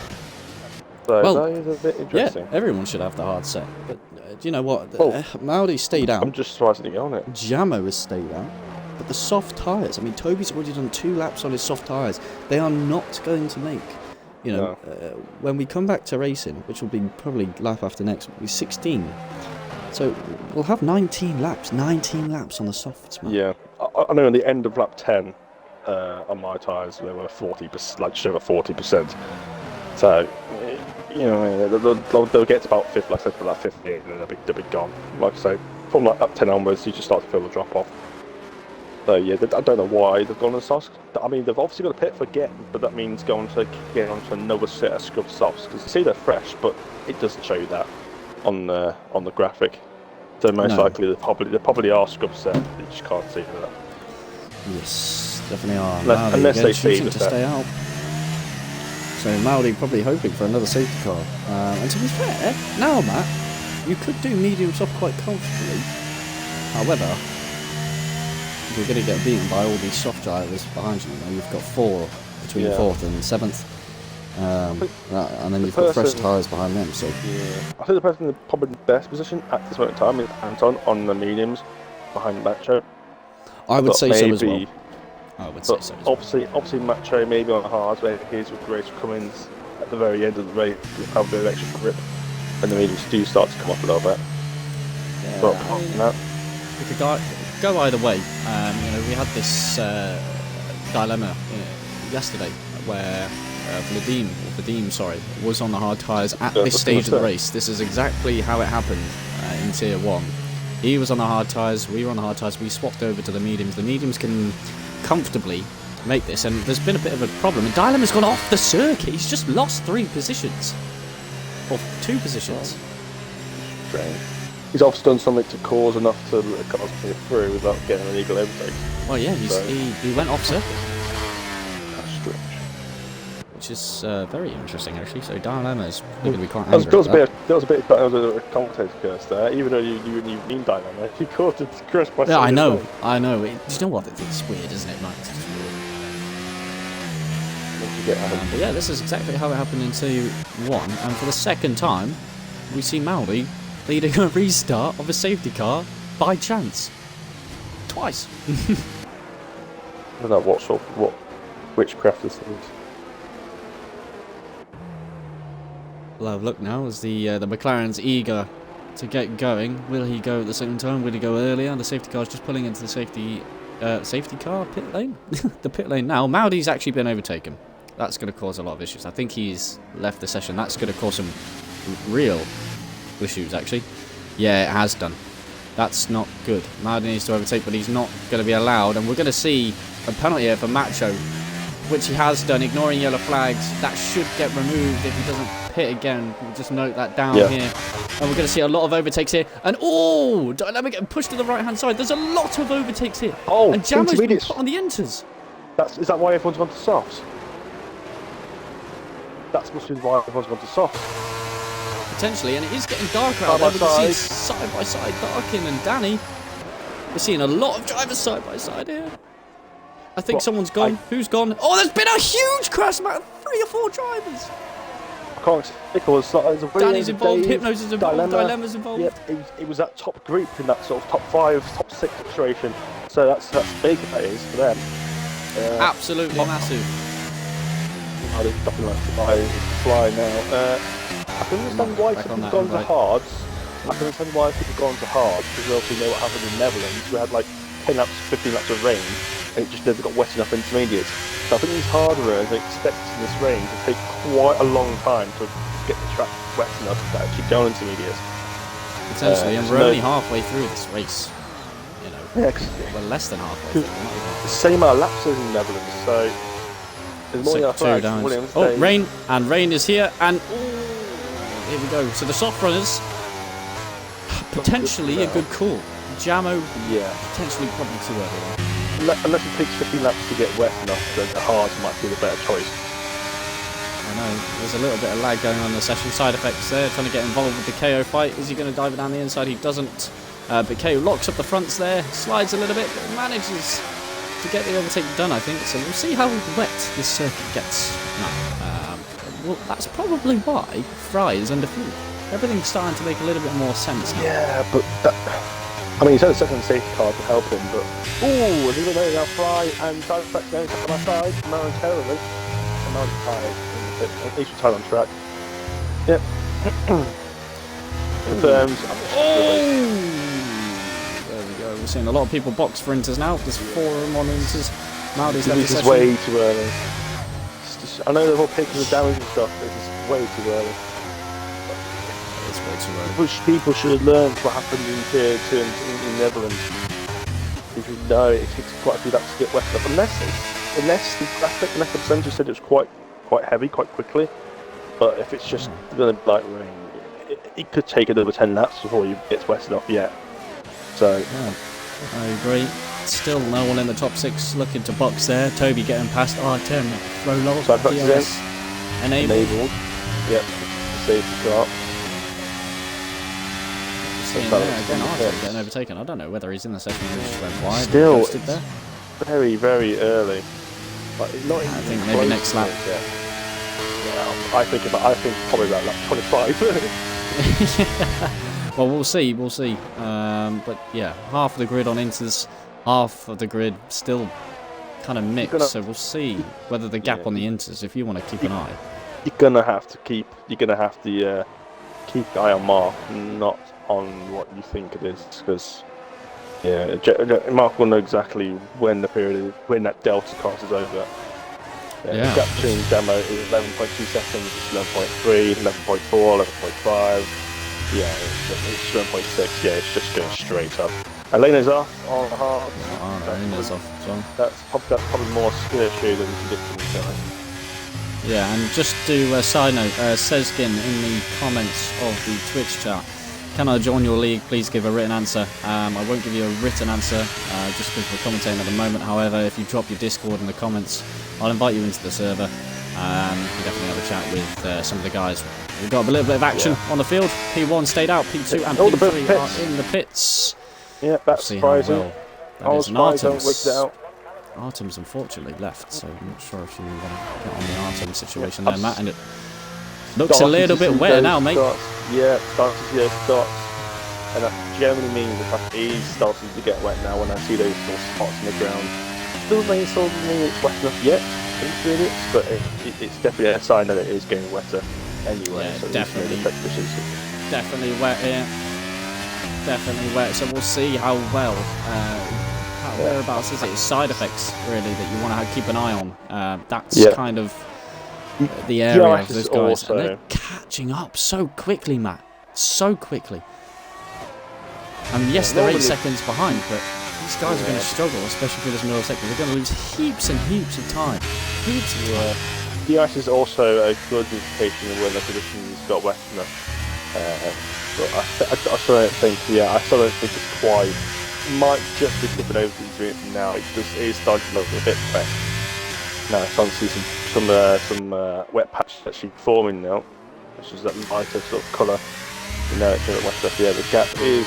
So that is a bit interesting. Yeah, everyone should have the hard set. But do you know what? Maudi stayed out. I'm just surprised to get on it. Jamo has stayed out. But the soft tyres, I mean, Toby's already done 2 laps on his soft tyres. They are not going to make, when we come back to racing, which will be probably lap after next, will be 16. So we'll have 19 laps on the softs, man. Yeah, I know at the end of lap 10 on my tyres, they were 40%, like just over 40%. So, they'll get to about 50, like I said, lap 15, and they'll be gone. Like I say, from like lap 10 onwards, you just start to feel the drop off. So yeah, I don't know why they've gone on softs. I mean, they've obviously got a pit for getting, but that means going to get onto another set of scrub softs because you see they're fresh, but it doesn't show you that on the graphic. So most likely they probably are scrub set. You just can't see that. Yes, definitely are. Unless they see to stay out. So Maudi probably hoping for another safety car. And to be fair, now Matt, you could do medium soft quite comfortably. However, you're going to get beaten by all these soft drivers behind you. You've got 4 between 4th and 7th. And then you've got fresh tyres behind them. So I think the person in probably the best position at this moment in time is Anton on the mediums behind Macho. I would say so as well. I would say so as well. Obviously Macho maybe on the hards where he's with Grace Cummins at the very end of the race with have a bit of extra grip when the mediums do start to come up a little bit. Yeah, but apart from that, we could go either way. We had this dilemma yesterday where Vadim was on the hard tyres at this stage of the race. This is exactly how it happened in Tier 1. He was on the hard tyres, we were on the hard tyres, we swapped over to the mediums. The mediums can comfortably make this, and there's been a bit of a problem. And Dilemma's gone off the circuit. He's just lost 3 positions. Or 2 positions. Strange. He's obviously done something to cause enough to let the cars clear through without getting an illegal overtake. Well, yeah, he went off circuit. That's strange. Which is very interesting, actually. So Dilemma's going to be quite angry. There was a commentator curse there, even though you mean Dilemma. He caught it cursed by. Yeah, I know. Do you know what? It's weird, isn't it, Mike? But yeah, this is exactly how it happened in Tier 1, and for the second time, we see Maudi leading a restart of a safety car by chance. Twice. I don't know what witchcraft this is. We'll have a look now as the McLaren's eager to get going. Will he go at the same time? Will he go earlier? The safety car's just pulling into the safety car pit lane. The pit lane now. Maudi's actually been overtaken. That's going to cause a lot of issues. I think he's left the session. That's going to cause some real issues, actually. Yeah, it has done. That's not good. Maudi needs to overtake, but he's not going to be allowed. And we're going to see a penalty here for Macho, which he has done, ignoring yellow flags. That should get removed if he doesn't pit again. We'll just note that down here. And we're going to see a lot of overtakes here. And Dilemma getting pushed to the right-hand side. There's a lot of overtakes here. Oh, and Jamo's been put on the inters. Is that why everyone's gone to softs? That must be why everyone's gone to softs. Potentially, and it is getting darker out there. We can see side by side Darkin and Danny. We're seeing a lot of drivers side by side here. I think someone's gone. Who's gone? Oh, there's been a huge crash, man. 3 or 4 drivers. I can't because Danny's involved, Hypno's is involved, Dilemma's involved. Yep, it was that top group in that sort of top 5, top 6 situation. So that's big, that is, for them. Absolutely massive. Oh, there's nothing like fly now. I can understand why people have gone to hards. I can understand why people have gone to hards, because we also know what happened in the Netherlands. We had like 10 laps, 15 laps of rain, and it just never got wet enough intermediates. So I think these hard runners are expecting this rain to take quite a long time to get the track wet enough to actually go on intermediates. Potentially, and we're only halfway through this race. You know, yeah, we're less than halfway through. The same amount of laps as in the Netherlands, so there's more than two down. Oh, rain, and rain is here, and here we go. So the soft runners, potentially a good call. Jamo, potentially probably too early. Unless it takes 15 laps to get wet enough, then the hards might be the better choice. I know, there's a little bit of lag going on in the session. Side effects there, trying to get involved with the KO fight. Is he going to dive it down the inside? He doesn't. But KO locks up the fronts there, slides a little bit, but manages to get the overtake done, I think. So we'll see how wet this circuit gets now. Well, that's probably why Fry is under fuel. Everything's starting to make a little bit more sense now. Yeah, but I mean, he's had a second safety car to help him, but and even though now Fry and side effects going on my side momentarily, and now he's tired. At least we're tired on track. Yep. Confirms. There we go. We're seeing a lot of people box for Inters now. There's 4 of them on Inters. Maldi's left the session. This is way too early. I know they're all picking the damage and stuff, but it's just way too early. It's way too early. People should have learned what happened in Tier 2 in the Netherlands. If you know it takes quite a few laps to get wet enough, unless the percentage said it was quite heavy, quite quickly. But if it's just going to be like rain, it could take another 10 laps before you get wet enough yet. So yeah, I agree. Still no one in the top 6 looking to box there. Toby getting past Artem, Rolol, DRS enabled. Yep, safety car. Seeing there again, Artem getting overtaken. I don't know whether he's in the session or just went wide. Still, there. Very, very early. Like, not I think maybe next lap. Yeah, I think probably about lap 25. Yeah. Well, we'll see. But yeah, half of the grid on Inters, half of the grid still kind of mixed. So we'll see whether the gap on the Inters, if you want to keep an eye. You're gonna have to keep the eye on Mark, not on what you think it is, because Mark will know exactly when that delta crosses over. The gap between demo is 11.2 seconds, it's 11.3, 11.4, 11.5. Yeah, it's 7.6. Yeah, it's just going straight up. Elena's off on hard. Elena's off as well. That's probably more skill issue than predicting. Yeah, and just to side note, Sezgin in the comments of the Twitch chat, can I join your league? Please give a written answer. I won't give you a written answer just because we're commentating at the moment. However, if you drop your Discord in the comments, I'll invite you into the server. You can definitely have a chat with some of the guys. We've got a little bit of action on the field. P1 stayed out, P2 and P3 are in the pits. Yeah, that's surprising. That is an Artemis. Artem's unfortunately left, so I'm not sure if you want to get on the Artem situation there, Matt. And it looks a little bit wetter now, mate. Yeah, starting to see those spots. And that generally means the fact is starting to get wet now when I see those little spots in the ground. Still doesn't mean it's wet enough yet, but it's definitely a sign that it is getting wetter anyway. Yeah, so definitely wet here. Definitely wet, so we'll see how well, whereabouts is it? It's side effects, really, that you want to keep an eye on. That's kind of the area of those guys. And they're catching up so quickly, Matt. So quickly. And yes, they're 8 seconds behind, but these guys are going to struggle, especially through this middle sector. They're going to lose heaps and heaps of time. DRS is also a good indication of where the conditions got wet enough. But I still don't think, it's quite. Might just be tipping over to the dream now. It is starting to look a bit wet. Now it's starting to see some wet patches actually forming now, which is that lighter sort of colour. You know, it's a bit wet stuff. Yeah, the gap is.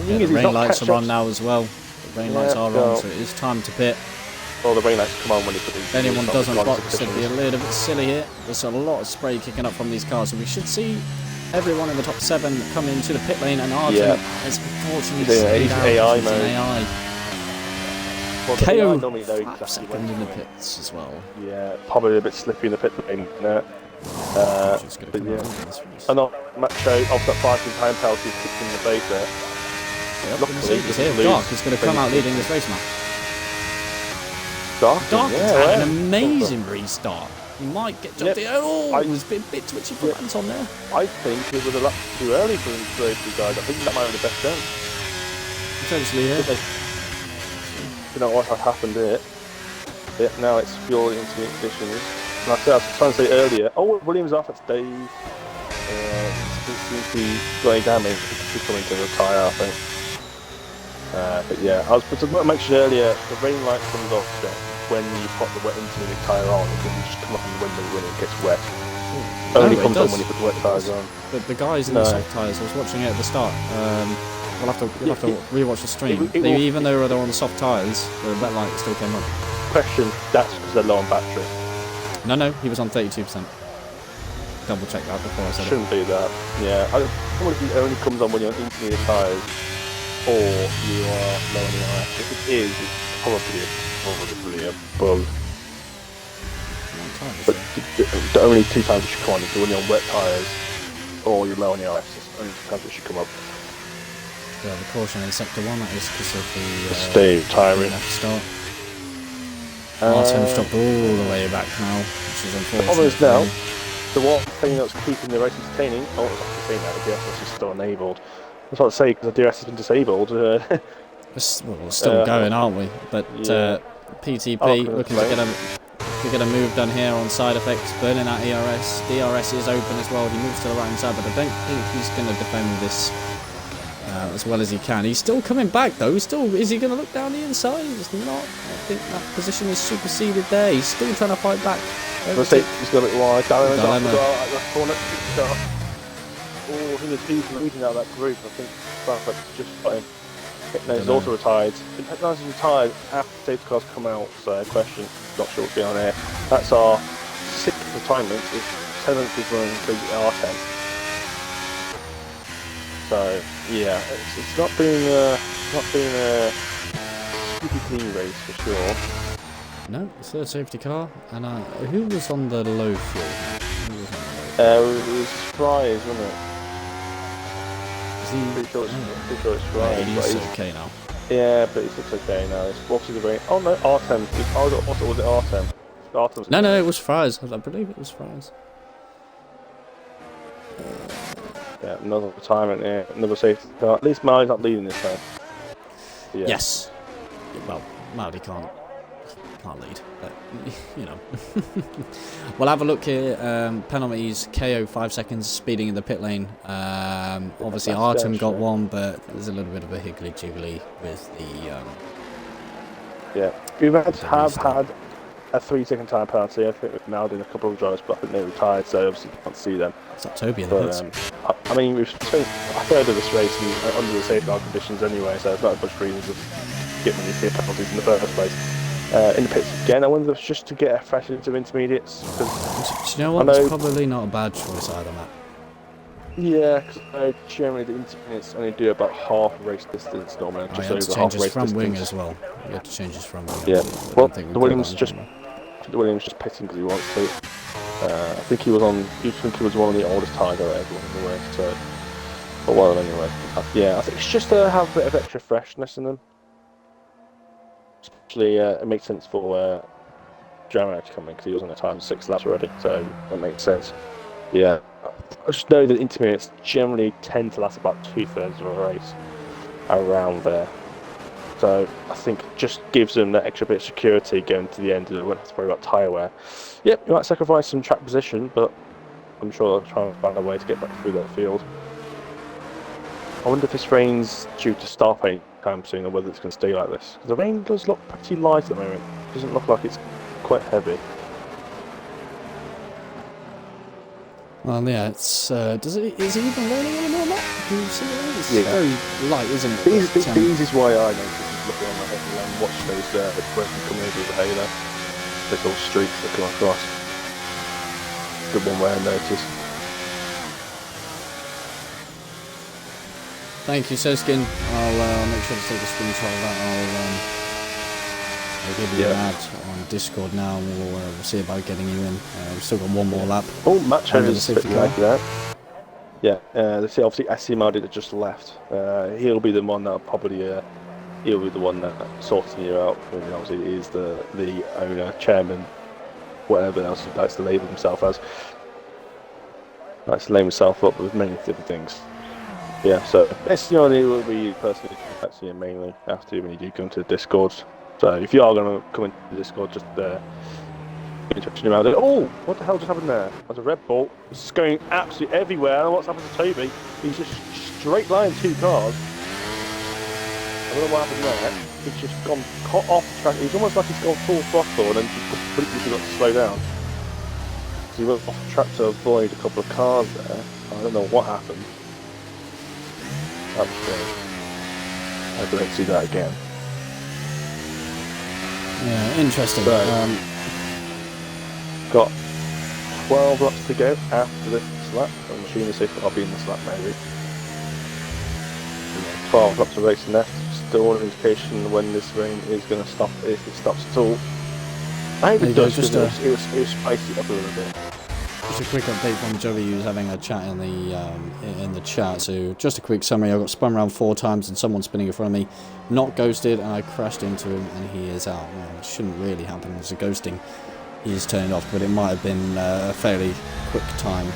The rain lights are on now as well. The rain lights are on, so it is time to pit. Well, the rain lights come on when you put these. If anyone doesn't box, it'd be a little bit silly here. There's a lot of spray kicking up from these cars, so we should see everyone in the top 7 come into the pit lane, and Artem has unfortunately stayed out. AI mode. AI. Well, KO normally know 5 exactly seconds in the pits as well. Yeah, probably a bit slippy in the pit lane. But yeah. Another Macho off that 5 time penalty kicked in the face there. Luckily, Dark is going to come out leading this race now. Dark has had an amazing restart. He might get jumped in. Oh, it was a bit twitchy for Anton there. I think it was a lot too early for him to race these guys. I think that might have been the best chance. Potentially, yeah. You know what has happened here? Yeah, now it's purely intermediate conditions. Like I was trying to say earlier, Williams off, it's Dave. Seems to be going damage. He's coming to retire, I think. But yeah, I was mentioned earlier, the rain light comes off when you put the wet intermediate tyre on. It doesn't just come off in the window when it gets wet. Only comes on when you put the wet tyres on. The guys in the soft tyres, I was watching it at the start. You'll have to rewatch the stream. Even though they're on the soft tyres, the wet light still came on. Question, that's because they're low on battery. No, he was on 32%. Double check that before I said it. Shouldn't be that. Yeah, I don't think it only comes on when you're on intermediate tyres or you are low on the air. If it is, it's probably a bug. But the only 2 times it should come on is when you're on wet tyres or you're low on the ice. It's only 2 times it should come up. Yeah, the caution in sector 1, that is because of the Steve tiring. Start. Artem's dropped all the way back now, which is unfortunate. Almost now, the one thing that's keeping the race entertaining, I was saying that the DRS is still enabled. That's what I say, because the DRS has been disabled. We're still going, aren't we? But PTP looking to get a move done here on side effects, burning out ERS. DRS is open as well. He moves to the right hand side, but I don't think he's going to defend this as well as he can. He's still coming back though. Is he going to look down the inside? He's not. I think that position is superseded there. He's still trying to fight back. He's got a bit wide. Dilemma. Oh, he was leading out that group. I think Starbucks just got him. No, he's also retired. He's retired after safety cars come out, so question, not sure what's going on there. That's our 6th retirement. 7th is running to R10. So yeah, it's not been a squeaky clean race for sure. No, third safety car, and who was on the low fuel? It was Fry's, wasn't it? Pretty sure it's Fry's. He looks okay now. Yeah, but he looks okay now. It's obviously the rain. Oh no, Artem. Was it Artem? Artem's no, it was Fry's. I believe it was Fry's. Yeah, another retirement here, another safety car. At least Marley's not leading this time. Yeah. Yes. Well, Marley can't lead, but you know. We'll have a look here. Penalties: KO 5 seconds, speeding in the pit lane. Obviously, Artem got one, but there's a little bit of a higgly jiggly with the. Yeah, we've had a 3-second time penalty. I think we've nailed in a couple of drivers, but I think they retired, so obviously you can't see them. It's not Toby in the pits. I mean, we've spent a third of this race under the safety car conditions anyway, so there's not much reason to get many clear penalties in the first place. In the pits again, I wonder if it's just to get a fresh into intermediates. Do you know what? It's probably not a bad choice either, Matt. Yeah, because generally the intermediates only do about half race distance normally. Just over half race front wing as well. You have to change his front wing. Yeah, well, the Williams just pitting because he wants to. I think he was one of the oldest tyres out of everyone in the race. So, but well, anyway, yeah, I think it's just to have a bit of extra freshness in them. Especially, it makes sense for Jamak to come in because he was on the time 6 laps already, so that makes sense. Yeah, I just know that intermediates generally tend to last about 2/3 of a race around there. So I think it just gives them that extra bit of security going to the end. They won't have to worry about tyre wear. Yep, you might sacrifice some track position, but I'm sure they'll try and find a way to get back through that field. I wonder if this rain's due to stop any time soon, or whether it's going to stay like this. The rain does look pretty light at the moment. It doesn't look like it's quite heavy. Well, yeah, it's. Is it even raining anymore, Matt? Can you see it? It's very light, isn't it? These is why I noticed looking on my head and watch those racing coming over the halo. Those little streaks that come across. Good one way I noticed. Thank you, Seskin. I'll make sure to take a screenshot of that. I'll give you an ad on Discord now, and we'll see about getting you in. We've still got one more lap. Oh, match is like that. Yeah, see, obviously SCMR did it just left. He'll be the one that he'll be the one that sorting you out. I mean, obviously, he is the owner, chairman, whatever else he likes to label himself as. Likes to name himself up with many different things. Yeah, so SCMR will be personally actually mainly after when you do come to the Discord. So if you are going to come into the Discord, just touching around it. Oh, what the hell just happened there? There's a Red Bull. It's going absolutely everywhere. What's happened to Toby? He's just straight line 2 cars. I don't know what happened there. He's just gone cut off the track. He's almost like he's gone full throttle and then just completely forgot to slow down. So he went off the track to avoid a couple of cars there. I don't know what happened. That was strange. I hope I don't see that again. Yeah, interesting. So, got 12 laps to go after this lap. I'm assuming I'll be in this lap maybe. 12 laps of racing left. Still an indication when this rain is going to stop, if it stops at all. I hope it does, because it was spicy up a little bit. Just a quick update from Joey, who's having a chat in the chat. So just a quick summary: I got spun around 4 times and someone spinning in front of me, not ghosted, and I crashed into him and he is out. Well, it shouldn't really happen. It's a ghosting. He's turned off, but it might have been a fairly quick time.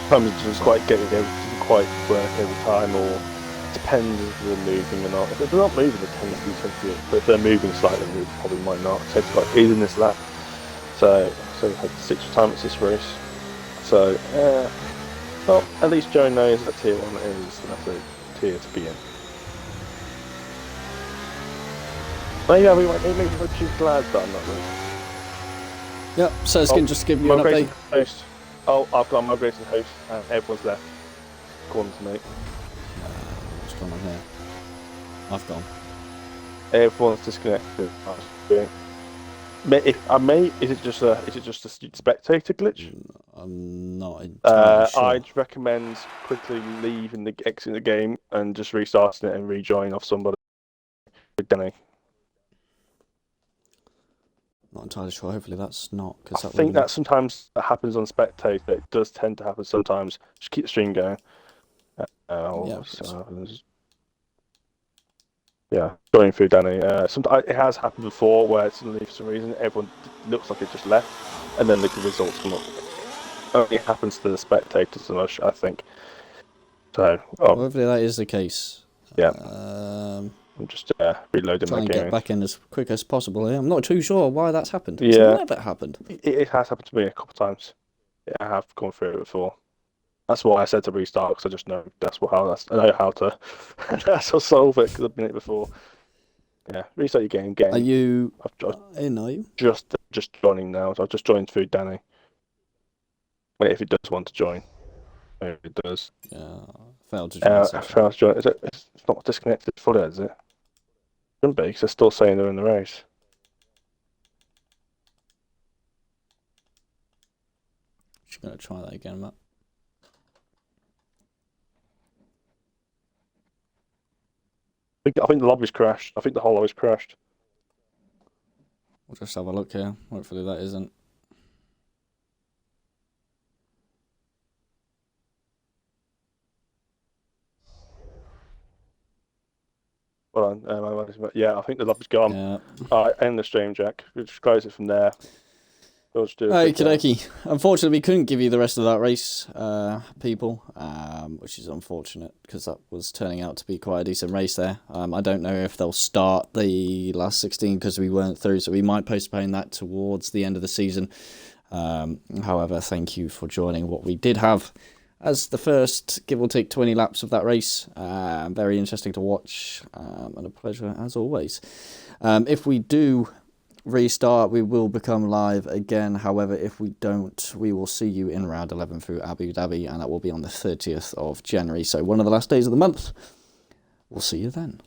Sometimes it doesn't quite get it, doesn't quite work every time, or depends if they're moving or not. If they're not moving, it tends to be tricky. But if they're moving slightly, it probably might not. So it's quite easy in this lap. So we've had 6 times this race. So, well, at least Joe knows that tier 1 is another tier to be in. Well, yeah, we makes me too glad that I'm not really. Yep, so it's just to give you an update. Host. Oh, I've got my racing host, and everyone's left. According to me. What's going on here? I've gone. Everyone's disconnected. Is it just a spectator glitch? I'm not entirely sure. I'd recommend quickly leaving exiting the game and just restarting it and rejoining off somebody. Danny. Not entirely sure. Hopefully that's not. I think that sometimes that happens on spectator. It does tend to happen sometimes. Just keep the stream going. Yeah, going through Danny. Sometimes it has happened before where suddenly for some reason everyone looks like it just left, and then the results come up. Only happens to the spectators so much, I think. So hopefully that is the case. Yeah. I'm just reloading my game. Try and get back in as quick as possible here. I'm not too sure why that's happened. Yeah. It's never happened. It has happened to me a couple of times. Yeah, I have gone through it before. That's why I said to restart, because I just know I know how to solve it, because I've been in it before. Yeah, restart your game. Are you in, are you? Just joining now, so I've just joined through Danny. Wait, if it does want to join. Maybe it does. Yeah, failed to join. Failed to join. It's not disconnected fully, is it? Shouldn't be, because they're still saying they're in the race. Just going to try that again, Matt. I think the lobby's crashed. I think the whole lobby's crashed. We'll just have a look here. Hopefully that isn't. Hold on. Yeah, I think the lobby's gone. Yeah. Alright, end the stream, Jack. We'll just close it from there. We'll just do Okie dokie. Unfortunately, we couldn't give you the rest of that race, people, which is unfortunate because that was turning out to be quite a decent race there. I don't know if they'll start the last 16 because we weren't through, so we might postpone that towards the end of the season. However, thank you for joining what we did have as the first, give or take, 20 laps of that race. Very interesting to watch and a pleasure as always. If we do restart, we will become live again. However, if we don't, we will see you in round 11 through Abu Dhabi, and that will be on the 30th of January, so one of the last days of the month. We'll see you then.